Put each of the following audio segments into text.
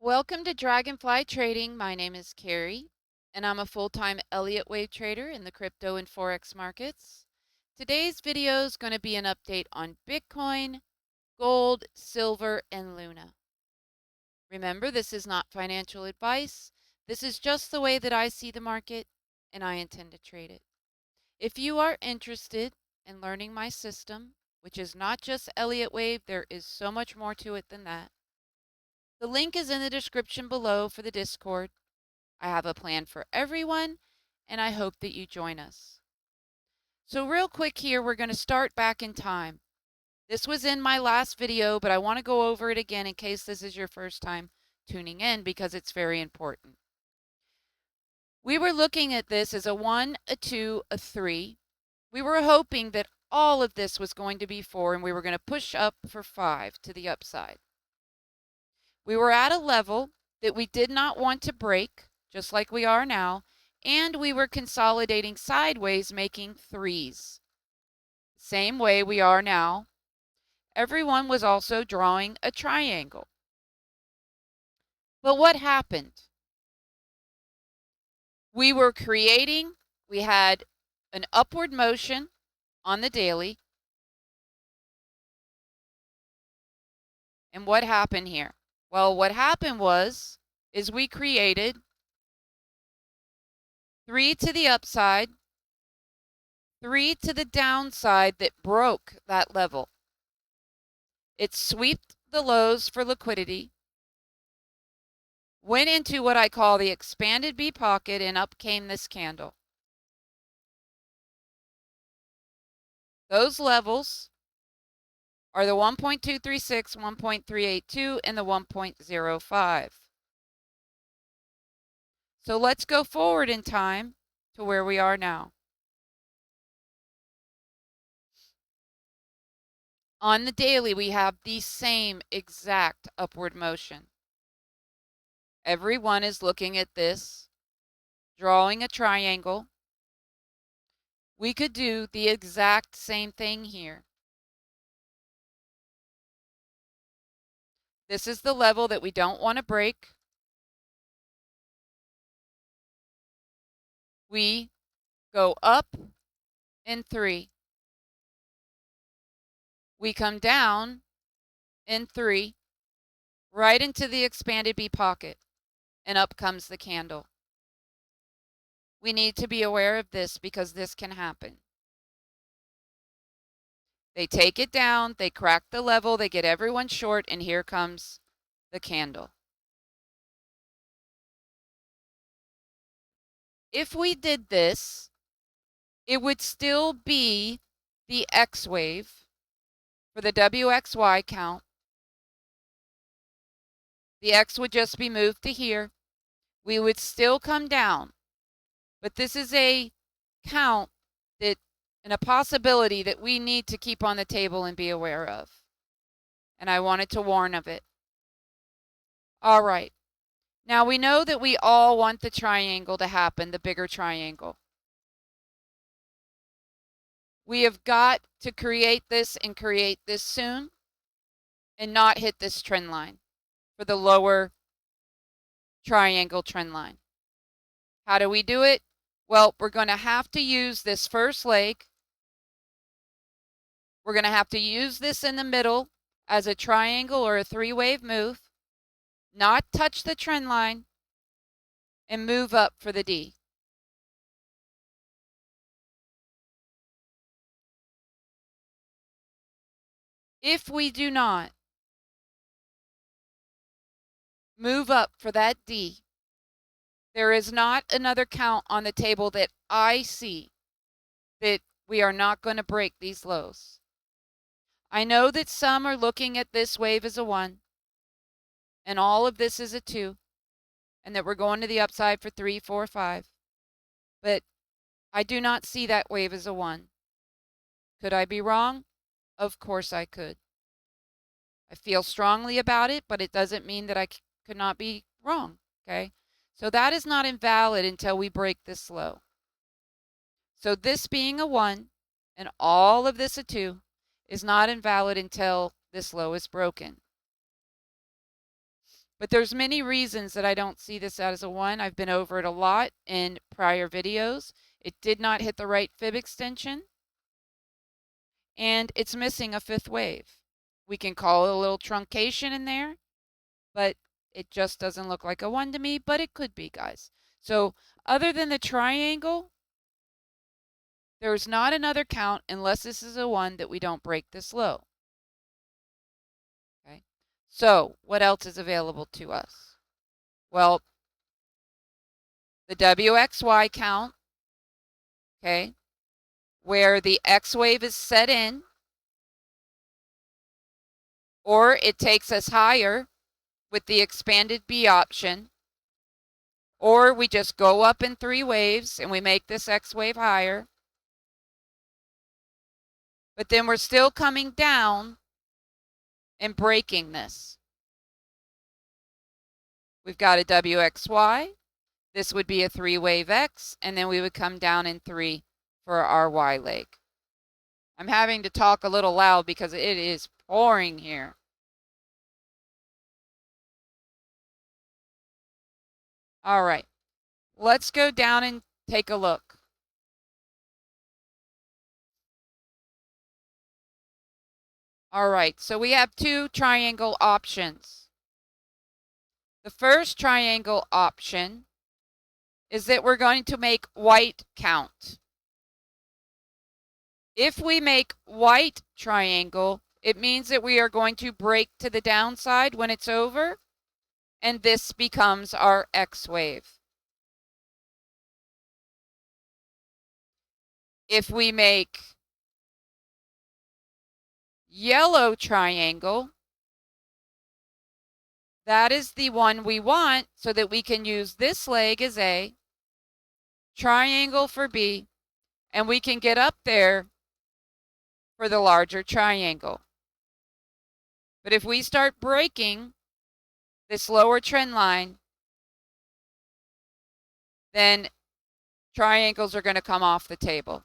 Welcome to Dragonfly Trading. My name is Carrie, and I'm a full-time Elliott Wave trader in the crypto and Forex markets. Today's video is going to be an update on Bitcoin, gold, silver, and Luna. Remember, this is not financial advice. This is just the way that I see the market, and I intend to trade it. If you are interested in learning my system, which is not just Elliott Wave, there is so much more to it than that. The link is in the description below for the Discord. I have a plan for everyone, and I hope that you join us. So real quick here, we're going to start back in time. This was in my last video, but I want to go over it again in case this is your first time tuning in because it's very important. We were looking at this as a 1, a 2, a 3. We were hoping that all of this was going to be 4, and we were going to push up for 5 to the upside. We were at a level that we did not want to break, just like we are now, and we were consolidating sideways, making 3s. Same way we are now. Everyone was also drawing a triangle. But what happened? We were creating, we had an upward motion on the daily. And what happened here? Well, what happened is we created 3 to the upside, 3 to the downside that broke that level. It swept the lows for liquidity, went into what I call the expanded B pocket, and up came this candle. Those levels are the 1.236, 1.382, and the 1.05. So let's go forward in time to where we are now. On the daily, we have the same exact upward motion. Everyone is looking at this, drawing a triangle. We could do the exact same thing here. This is the level that we don't want to break. We go up in 3. We come down in 3, right into the expanded B pocket, and up comes the candle. We need to be aware of this because this can happen. They take it down, they crack the level, they get everyone short, and here comes the candle. If we did this, it would still be the X wave for the WXY count. The X would just be moved to here. We would still come down. But this is a count that, and a possibility that we need to keep on the table and be aware of. And I wanted to warn of it. All right. Now we know that we all want the triangle to happen, the bigger triangle. We have got to create this and create this soon and not hit this trend line for the lower triangle trend line. How do we do it? Well, we're going to have to use this first leg. We're going to have to use this in the middle as a triangle or a 3-wave move, not touch the trend line, and move up for the D. If we do not move up for that D, there is not another count on the table that I see that we are not going to break these lows. I know that some are looking at this wave as a 1, and all of this is a 2, and that we're going to the upside for 3, 4, 5. But I do not see that wave as a 1. Could I be wrong? Of course I could. I feel strongly about it, but it doesn't mean that I could not be wrong, okay? So that is not invalid until we break this low. So this being a 1 and all of this a 2 is not invalid until this low is broken. But there's many reasons that I don't see this as a 1. I've been over it a lot in prior videos. It did not hit the right fib extension, and it's missing a 5th wave. We can call it a little truncation in there, but it just doesn't look like a 1 to me, but it could be, guys. So other than the triangle, there's not another count unless this is a 1 that we don't break this low. Okay. So what else is available to us? Well, the WXY count, okay, where the X wave is set in, or it takes us higher with the expanded B option, or we just go up in 3 waves and we make this X wave higher. But then we're still coming down and breaking this. We've got a WXY. This would be a 3 wave X, and then we would come down in 3 for our Y leg. I'm having to talk a little loud because it is pouring here. All right, let's go down and take a look. All right, so we have 2 triangle options. The first triangle option is that we're going to make white count. If we make white triangle, it means that we are going to break to the downside when it's over, and this becomes our X wave. If we make yellow triangle, that is the one we want so that we can use this leg as A, triangle for B, and we can get up there for the larger triangle. But if we start breaking this lower trend line, then triangles are going to come off the table.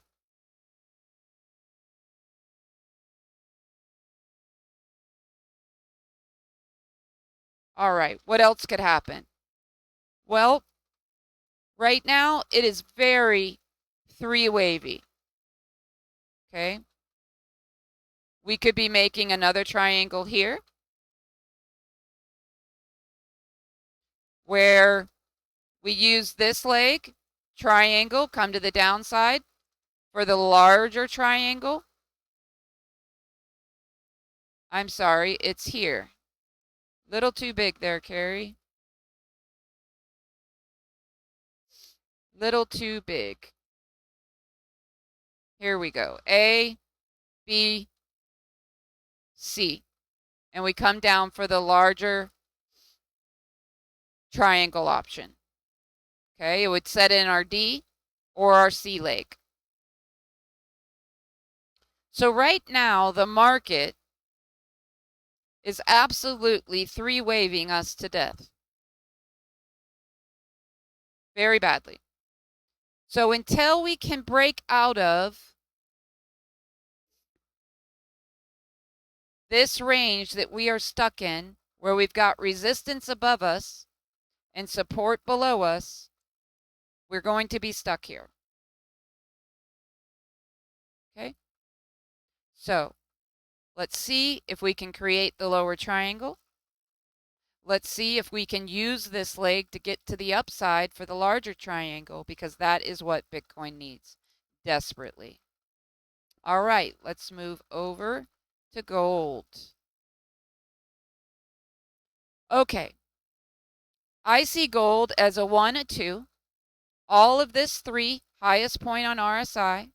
All right, what else could happen? Well, right now it is very 3 wavy. Okay. We could be making another triangle here where we use this leg, triangle, come to the downside for the larger triangle. I'm sorry, it's here. Little too big there, Carrie. Little too big. Here we go. A, B, C. And we come down for the larger triangle option. Okay, it would set in our D or our C leg. So right now, the market is absolutely 3 waving us to death. Very badly. So until we can break out of this range that we are stuck in, where we've got resistance above us and support below us, we're going to be stuck here. Okay? So let's see if we can create the lower triangle. Let's see if we can use this leg to get to the upside for the larger triangle, because that is what Bitcoin needs desperately. All right, let's move over to gold. Okay, I see gold as a 1, a 2. All of this 3, highest point on RSI.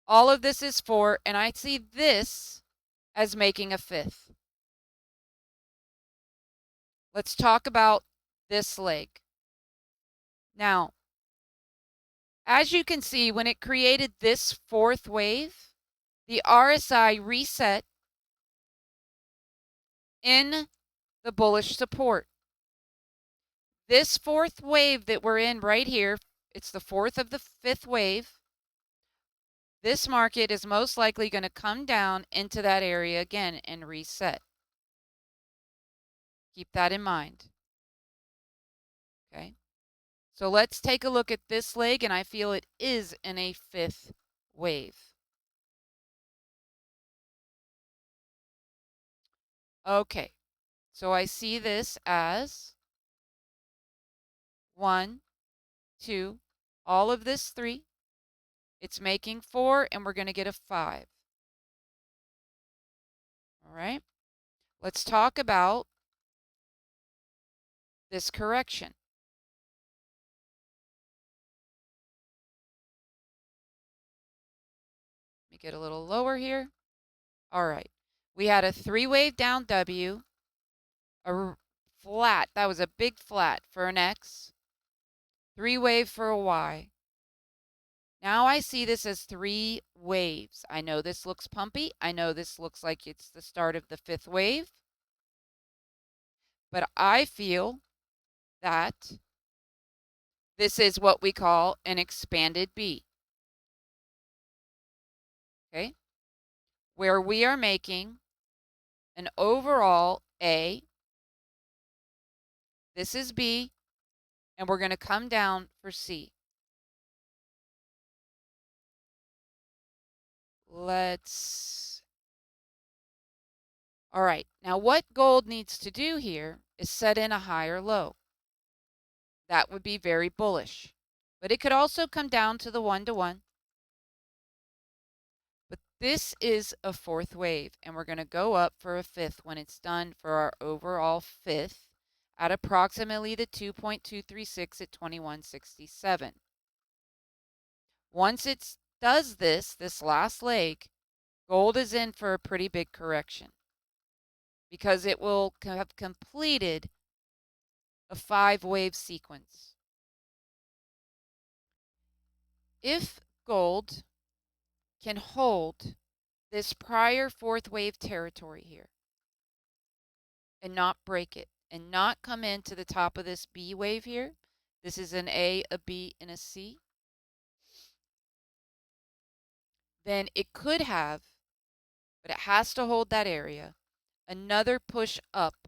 All of this is 4, and I see this as making a 5th. Let's talk about this leg. Now, as you can see, when it created this 4th wave, the RSI reset in the bullish support. This 4th wave that we're in right here, it's the 4th of the 5th wave. This market is most likely going to come down into that area again and reset. Keep that in mind. Okay. So let's take a look at this leg, and I feel it is in a fifth wave. Okay. So I see this as 1, 2, all of this 3. It's making 4, and we're going to get a 5. All right. Let's talk about this correction. Let me get a little lower here. All right. We had a 3-wave down W, a flat. That was a big flat for an X, 3-wave for a Y. Now I see this as 3 waves. I know this looks pumpy. I know this looks like it's the start of the 5th wave. But I feel that this is what we call an expanded B. Okay? Where we are making an overall A. This is B. And we're going to come down for C. All right, now what gold needs to do here is set in a higher low. That would be very bullish. But it could also come down to the 1-to-1. But this is a 4th wave, and we're going to go up for a 5th when it's done for our overall 5th at approximately the 2.236 at 2167. Once it does this last leg, gold is in for a pretty big correction because it will have completed a 5-wave sequence. If gold can hold this prior 4th wave territory here and not break it and not come into the top of this B wave here, this is an A, a B, and a C, then it could have, but it has to hold that area, another push up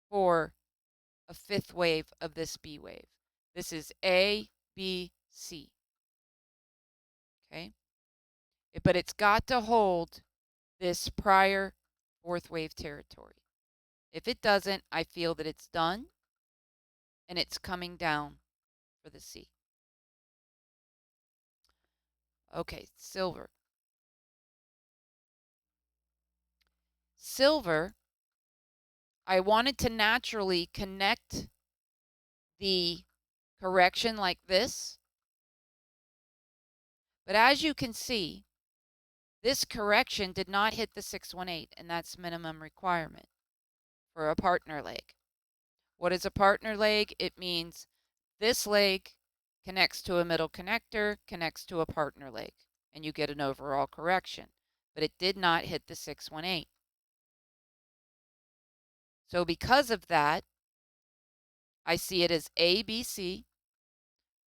for a 5th wave of this B wave. This is A, B, C. Okay? But it's got to hold this prior 4th wave territory. If it doesn't, I feel that it's done and it's coming down for the C. Okay, silver. Silver, I wanted to naturally connect the correction like this. But as you can see, this correction did not hit the 618, and that's minimum requirement for a partner leg. What is a partner leg? It means this leg connects to a middle connector, connects to a partner leg, and you get an overall correction. But it did not hit the 618. So because of that, I see it as A, B, C,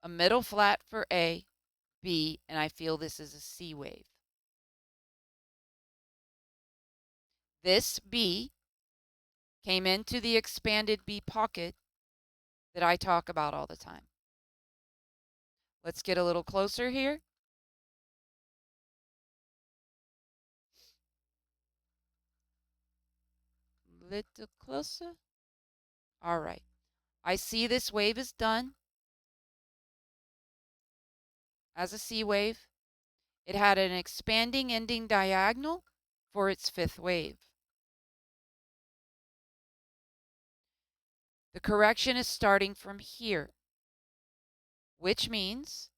a middle flat for A, B, and I feel this is a C wave. This B came into the expanded B pocket that I talk about all the time. Let's get a little closer here. Little closer. All right. I see this wave is done as a C wave. It had an expanding ending diagonal for its 5th wave. The correction is starting from here, which means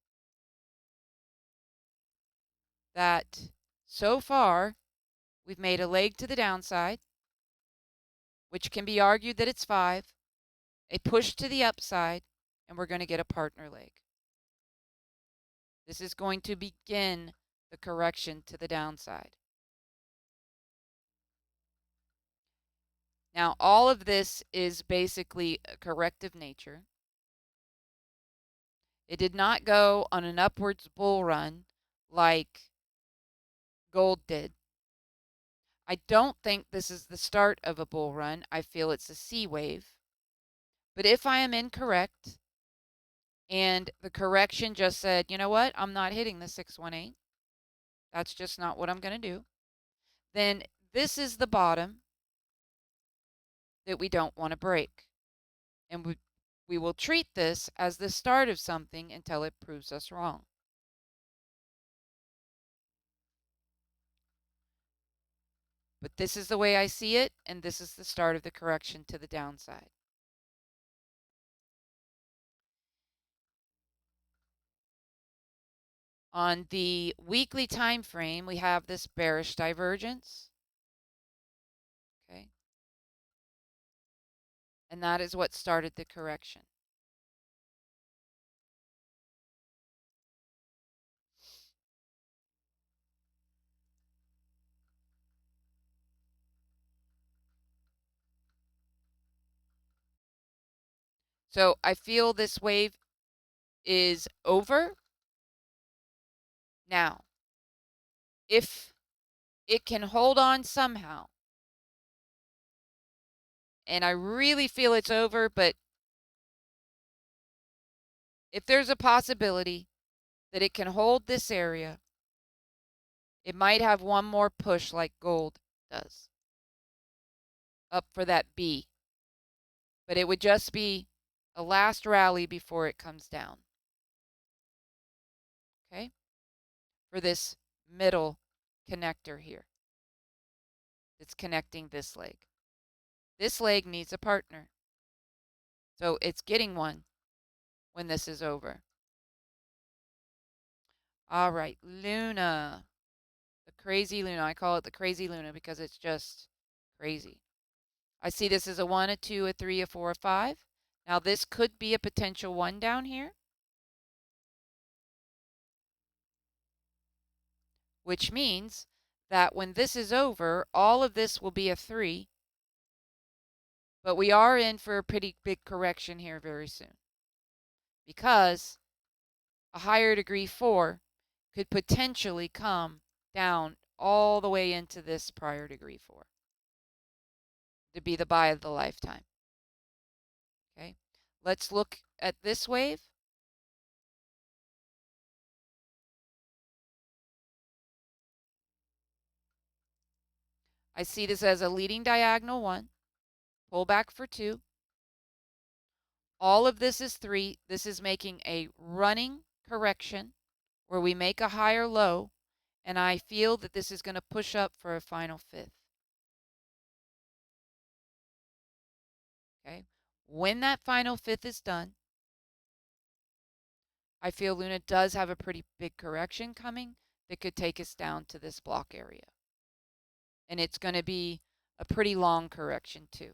that so far we've made a leg to the downside, which can be argued that it's 5, a push to the upside, and we're going to get a partner leg. This is going to begin the correction to the downside. Now, all of this is basically a corrective nature. It did not go on an upwards bull run like gold did. I don't think this is the start of a bull run. I feel it's a C wave. But if I am incorrect and the correction just said, you know what, I'm not hitting the 618, that's just not what I'm going to do, then this is the bottom that we don't want to break. And we will treat this as the start of something until it proves us wrong. But this is the way I see it, and this is the start of the correction to the downside. On the weekly time frame, we have this bearish divergence. Okay. And that is what started the correction. So I feel this wave is over. Now, if it can hold on somehow, and I really feel it's over, but if there's a possibility that it can hold this area, it might have one more push like gold does up for that B. But it would just be a last rally before it comes down. Okay? For this middle connector here that's connecting this leg. This leg needs a partner. So it's getting one when this is over. All right, Luna. The crazy Luna. I call it the crazy Luna because it's just crazy. I see this as a 1, a 2, a 3, a 4, a 5. Now this could be a potential 1 down here, which means that when this is over, all of this will be a 3. But we are in for a pretty big correction here very soon, because a higher degree 4 could potentially come down all the way into this prior degree 4 to be the buy of the lifetime. Okay, let's look at this wave. I see this as a leading diagonal 1, pull back for 2. All of this is 3. This is making a running correction where we make a higher low, and I feel that this is going to push up for a final 5th. Okay, when that final 5th is done, I feel Luna does have a pretty big correction coming that could take us down to this block area. And it's going to be a pretty long correction too.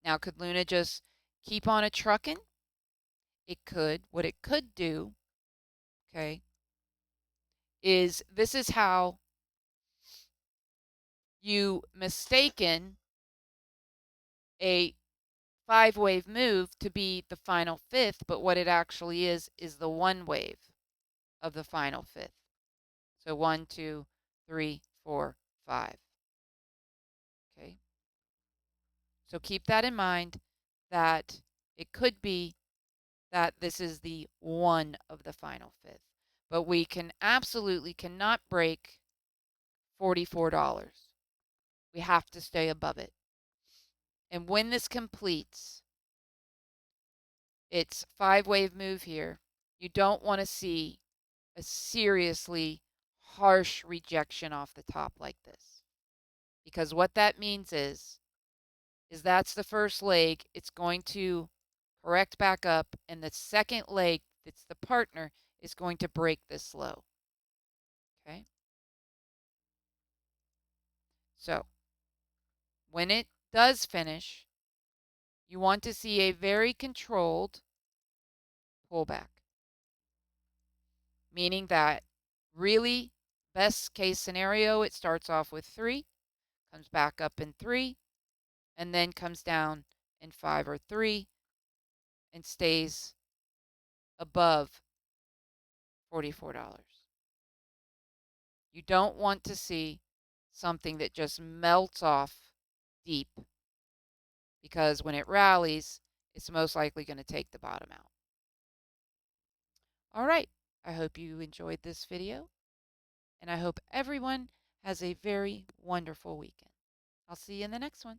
Now, could Luna just keep on a trucking? It could. What it could do, okay, is this is how you mistaken a 5-wave move to be the final 5th, but what it actually is the 1 wave of the final 5th. So 1, 2, 3, 4, 5. Okay. So keep that in mind, that it could be that this is the 1 of the final 5th. But we can absolutely cannot break $44. We have to stay above it. And when this completes, it's 5-wave move here. You don't want to see a seriously harsh rejection off the top like this. Because what that means is that's the first leg. It's going to correct back up, and the second leg, that's the partner, is going to break this low. Okay? So, when it does finish, you want to see a very controlled pullback, meaning that really best case scenario, it starts off with 3, comes back up in 3, and then comes down in 5 or 3 and stays above $44. You don't want to see something that just melts off deep, because when it rallies, it's most likely going to take the bottom out. All right, I hope you enjoyed this video, and I hope everyone has a very wonderful weekend. I'll see you in the next one.